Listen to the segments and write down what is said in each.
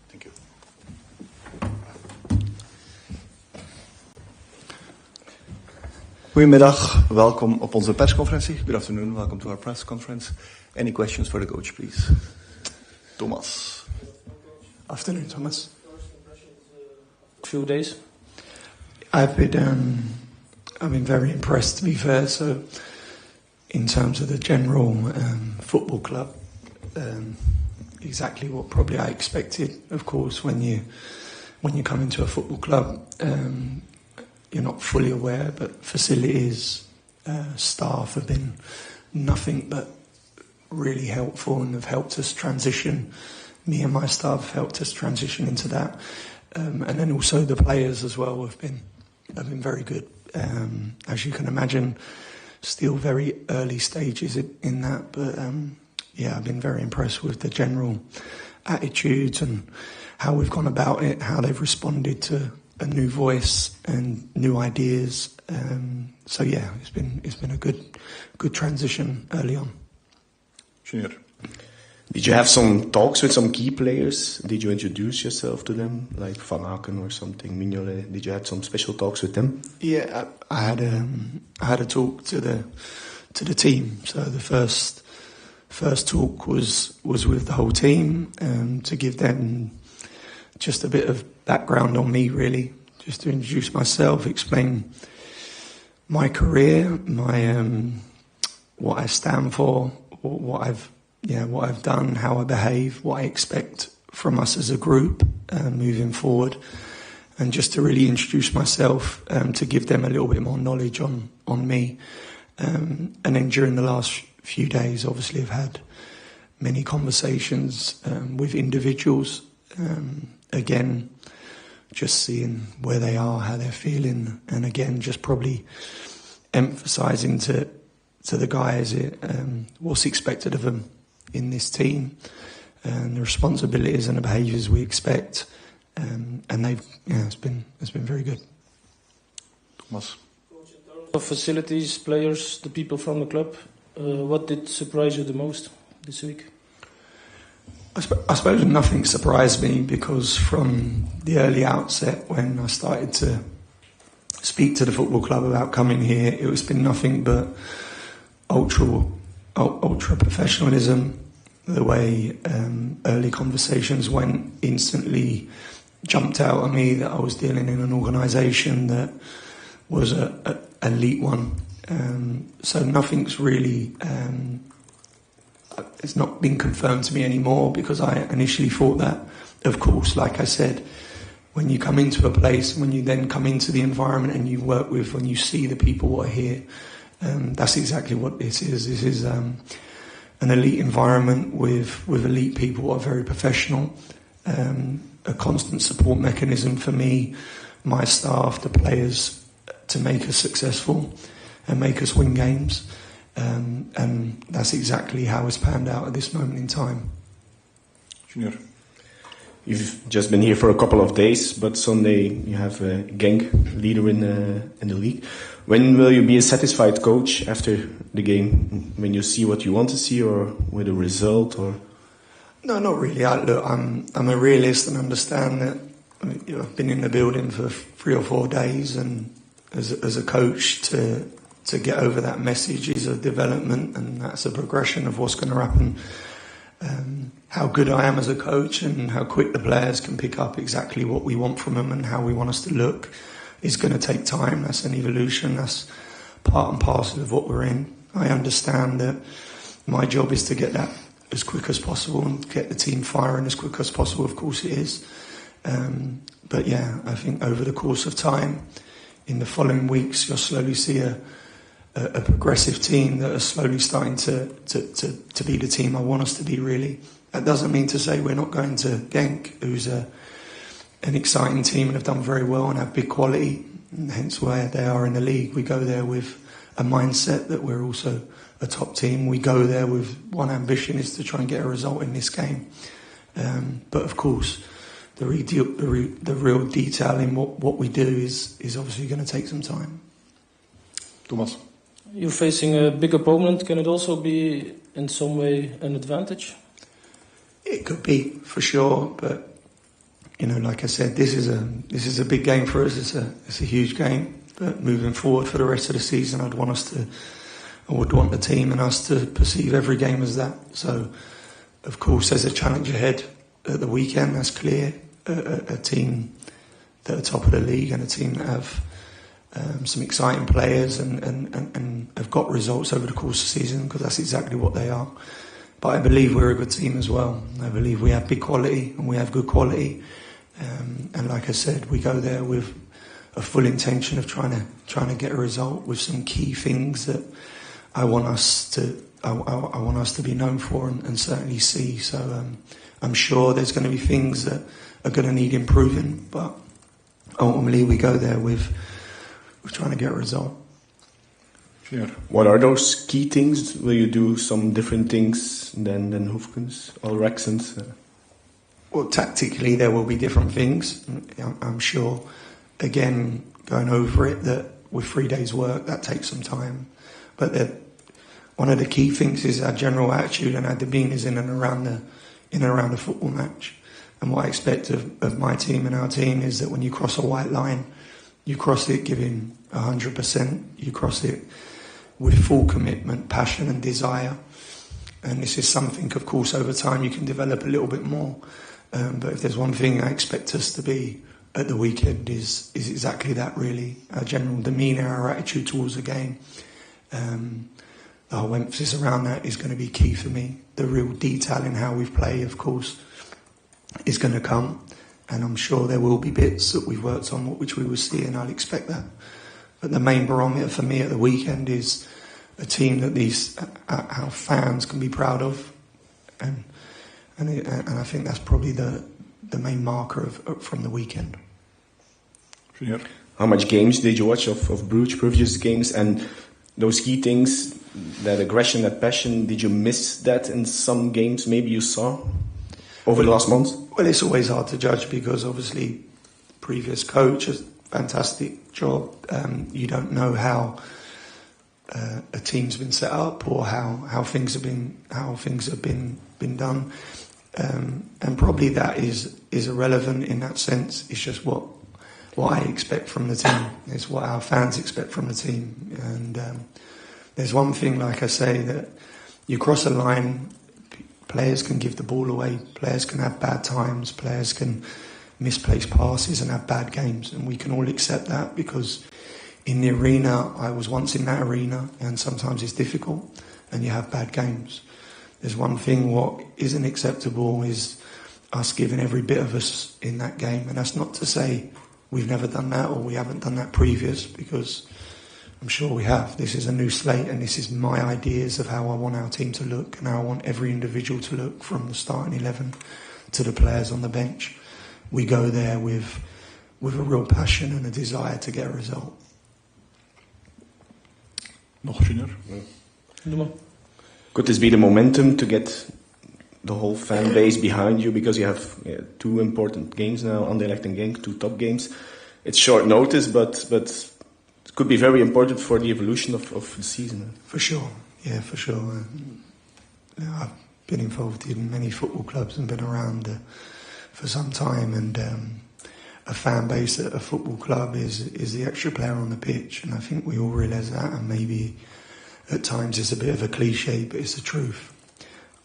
Thank you. Goedemiddag, welkom op onze persconferentie. Good afternoon, welcome to our press conference. Any questions for the coach, please? Thomas. Afternoon, Thomas. Few days. I've been very impressed, to be fair. So, in terms of the general football club, exactly what probably I expected. Of course, when you come into a football club, you're not fully aware, but facilities, staff have been nothing but really helpful and have helped us transition. Me and my staff have helped us transition into that, and then also the players as well have been very good. As you can imagine, still very early stages in that, but I've been very impressed with the general attitudes and how we've gone about it, how they've responded to a new voice and new ideas. It's been a good transition early on. Junior. Did you have some talks with some key players? Did you introduce yourself to them, like Van Aken or something, Mignolet? Did you have some special talks with them? Yeah, I had a talk to the team. So the first talk was with the whole team, to give them just a bit of background on me, really, just to introduce myself, explain my career, my what I stand for, what I've done, how I behave, what I expect from us as a group moving forward, and just to really introduce myself, to give them a little bit more knowledge on me. And then during the last few days, obviously, I've had many conversations with individuals. Again, just seeing where they are, how they're feeling, and again, just probably emphasising to the guys what's expected of them in this team, and the responsibilities and the behaviours we expect, and it's been very good. Thomas. Of facilities, players, the people from the club, what did surprise you the most this week? I suppose nothing surprised me, because from the early outset, when I started to speak to the football club about coming here, it's been nothing but ultra professionalism. The way early conversations went instantly jumped out at me that I was dealing in an organisation that was a elite one. So nothing's really. It's not been confirmed to me anymore, because I initially thought that. Of course, like I said, when you come into a place, when you then come into the environment and you work with, when you see the people who are here, that's exactly what this is. This is an elite environment with elite people who are very professional, a constant support mechanism for me, my staff, the players, to make us successful and make us win games. And that's exactly how it's panned out at this moment in time. Junior. You've just been here for a couple of days, but Sunday you have Genk, leader in the league. When will you be a satisfied coach after the game? When you see what you want to see, or with a result, or? No, not really. I'm a realist and understand that. I've been in the building for 3 or 4 days, and as a coach, to get over that message is a development, and that's a progression of what's going to happen. How good I am as a coach and how quick the players can pick up exactly what we want from them and how we want us to look is going to take time. That's an evolution. That's part and parcel of what we're in. I understand that my job is to get that as quick as possible and get the team firing as quick as possible. Of course it is. But yeah, I think over the course of time, in the following weeks, you'll slowly see a progressive team that are slowly starting to be the team I want us to be, really. That doesn't mean to say we're not going to Genk, who's an exciting team and have done very well and have big quality, and hence why they are in the league. We go there with a mindset that we're also a top team. We go there with one ambition, is to try and get a result in this game. But of course, the real detail in what we do is obviously going to take some time. Thomas. You're facing a big opponent. Can it also be in some way an advantage? It could be, for sure, but like I said, this is a big game for us. It's a huge game. But moving forward for the rest of the season, I would want the team and us to perceive every game as that. So, of course, there's a challenge ahead at the weekend. That's clear. A team that are top of the league and a team that have some exciting players and have got results over the course of the season, because that's exactly what they are. But I believe we're a good team as well. I believe we have big quality and we have good quality. And like I said, we go there with a full intention of trying to get a result with some key things that I want us to be known for and certainly see. So I'm sure there's going to be things that are going to need improving, but ultimately we go there with trying to get a result. Sure. What are those key things? Will you do some different things than Hoefkens or Rexens? Well, tactically there will be different things, I'm sure. Again, going over it, that with 3 days work, that takes some time. But one of the key things is our general attitude and our demeanour is in and around the football match. And what I expect of my team and our team is that when you cross a white line, you cross it giving 100%. You cross it with full commitment, passion and desire. And this is something, of course, over time you can develop a little bit more. But if there's one thing I expect us to be at the weekend is exactly that, really. Our general demeanour, our attitude towards the game. The whole emphasis around that is going to be key for me. The real detail in how we play, of course, is going to come. And I'm sure there will be bits that we've worked on which we will see, and I'll expect that. But the main barometer for me at the weekend is a team that our fans can be proud of. And I think that's probably the main marker from the weekend. Sure. How much games did you watch of Bruges, previous games, and those key things, that aggression, that passion, did you miss that in some games maybe you saw over the last months? Well, it's always hard to judge because obviously previous coach has fantastic job. You don't know how a team's been set up or how things have been done, and probably that is irrelevant in that sense. It's just what I expect from the team. It's what our fans expect from the team. And there's one thing, like I say, that you cross a line, players can give the ball away, players can have bad times, players can misplace passes and have bad games, and we can all accept that because in the arena, I was once in that arena, and sometimes it's difficult and you have bad games. There's one thing, what isn't acceptable is us giving every bit of us in that game, and that's not to say we've never done that or we haven't done that previous, because I'm sure we have. This is a new slate and this is my ideas of how I want our team to look and how I want every individual to look, from the starting 11 to the players on the bench. We go there with a real passion and a desire to get a result. Nog Junior? Could this be the momentum to get the whole fan base behind you, because you have two important games now, Anderlecht and Genk, two top games. It's short notice, but it could be very important for the evolution of the season. For sure, yeah, for sure. I've been involved in many football clubs and been around for some time, and a fan base at a football club is the extra player on the pitch, and I think we all realise that, and maybe at times it's a bit of a cliche, but it's the truth.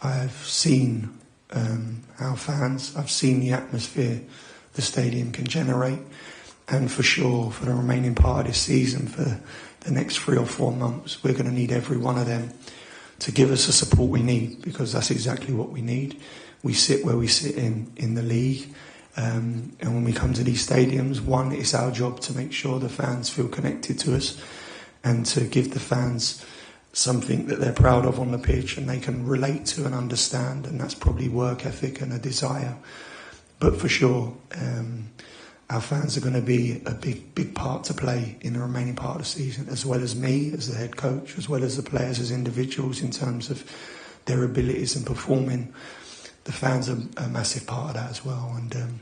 I've seen our fans, I've seen the atmosphere the stadium can generate, and for sure for the remaining part of this season, for the next 3 or 4 months, we're going to need every one of them to give us the support we need, because that's exactly what we need. We sit where we sit in the league, and when we come to these stadiums, one, it's our job to make sure the fans feel connected to us and to give the fans something that they're proud of on the pitch and they can relate to and understand, and that's probably work ethic and a desire. But for sure, our fans are going to be a big part to play in the remaining part of the season, as well as me as the head coach, as well as the players as individuals in terms of their abilities and performing. The fans are a massive part of that as well. And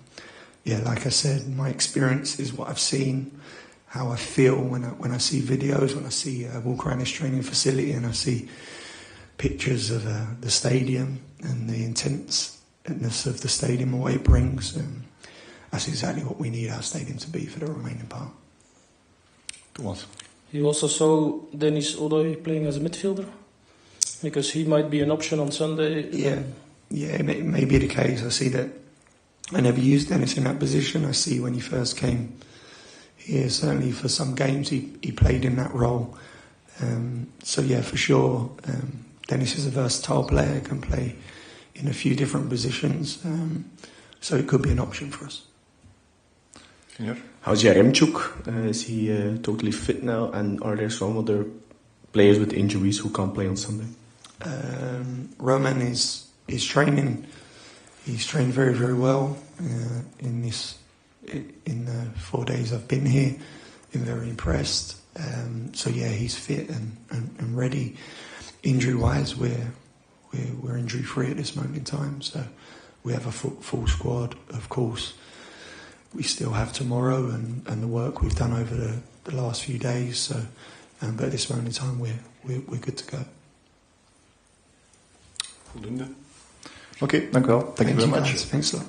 like I said, my experience is what I've seen, how I feel when I see videos, when I see walk around this training facility and I see pictures of the stadium and the intense of the stadium and what it brings. That's exactly what we need our stadium to be for the remaining part. Thomas. You also saw Dennis Odoi playing as a midfielder, because he might be an option on Sunday. Yeah, it may be the case. I see that. I never used Dennis in that position. I see when he first came here, certainly for some games he played in that role. So yeah, for sure, Dennis is a versatile player, can play in a few different positions. So it could be an option for us. How's Yaremchuk? Is he totally fit now? And are there some other players with injuries who can't play on Sunday? Roman is training. He's trained very, very well in the 4 days I've been here. Been very impressed. So yeah, he's fit and ready. Injury-wise, we're injury-free at this moment in time. So we have a full squad, of course. We still have tomorrow and the work we've done over the last few days. So, but at this moment in time, we're good to go. Voldoende. Oké, dank u wel. Thank you very much. Thanks a lot.